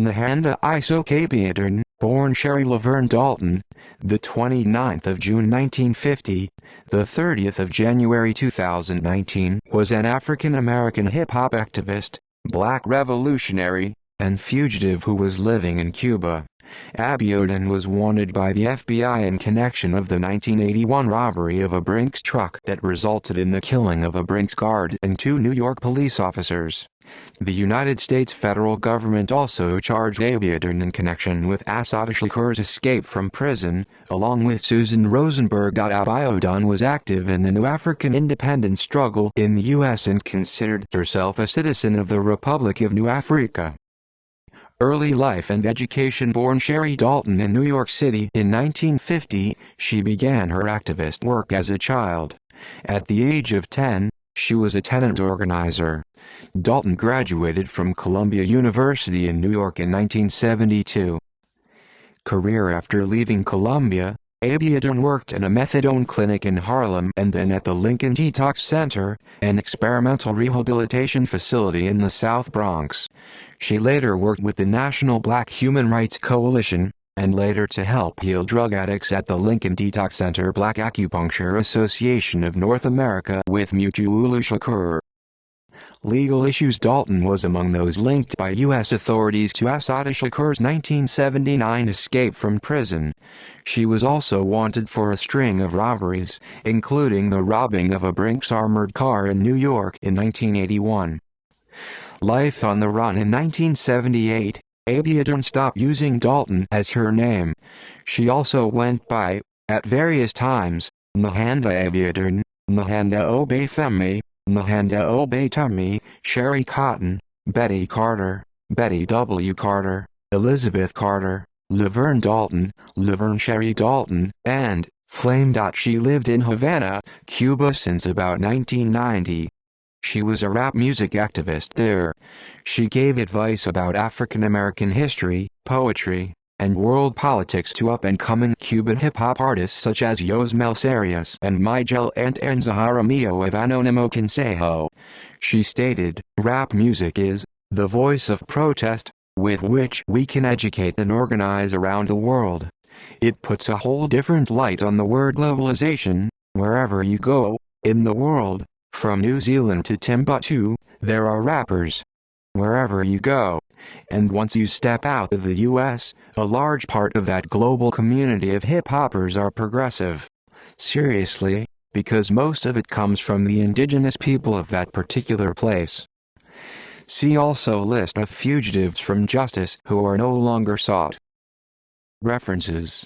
Nehanda Abiodun, born Sherry Laverne Dalton, the 29th of June 1950, the 30th of January 2019, was an African-American hip-hop activist, black revolutionary, and fugitive who was living in Cuba. Abiodun was wanted by the FBI in connection of the 1981 robbery of a Brinks truck that resulted in the killing of a Brinks guard and 2 New York police officers. The United States federal government also charged Abiodun in connection with Assata Shakur's escape from prison, along with Susan Rosenberg. Abiodun was active in the New African independence struggle in the U.S. and considered herself a citizen of the Republic of New Africa. Early life and education. Born Sherry Dalton in New York City in 1950, she began her activist work as a child. At the age of 10, she was a tenant organizer. Dalton graduated from Columbia University in New York in 1972. Career. After leaving Columbia, Abiodun worked in a methadone clinic in Harlem and then at the Lincoln Detox Center, an experimental rehabilitation facility in the South Bronx. She later worked with the National Black Human Rights Coalition, and later to help heal drug addicts at the Lincoln Detox Center Black Acupuncture Association of North America with Mutuulu Shakur. Legal issues. Dalton was among those linked by U.S. authorities to Assata Shakur's 1979 escape from prison. She was also wanted for a string of robberies, including the robbing of a Brinks armored car in New York in 1981. Life on the run. In 1978, Abiodun stopped using Dalton as her name. She also went by, at various times, Nehanda Abiodun, Nehanda Obafemi, Nehanda Obatemi, Sherry Cotton, Betty Carter, Betty W. Carter, Elizabeth Carter, Laverne Dalton, Laverne Sherry Dalton, and Flame. She lived in Havana, Cuba since about 1990. She was a rap music activist there. She gave advice about African American history, poetry, and world politics to up-and-coming Cuban hip-hop artists such as Yosmel Serias and Miguel and Zahara Mio of Anonimo Consejo. She stated, "Rap music is the voice of protest, with which we can educate and organize around the world. It puts a whole different light on the word globalization. Wherever you go, in the world, from New Zealand to Timbuktu, there are rappers. Wherever you go. And once you step out of the US, a large part of that global community of hip-hoppers are progressive. Seriously, because most of it comes from the indigenous people of that particular place." See also list of fugitives from justice who are no longer sought. References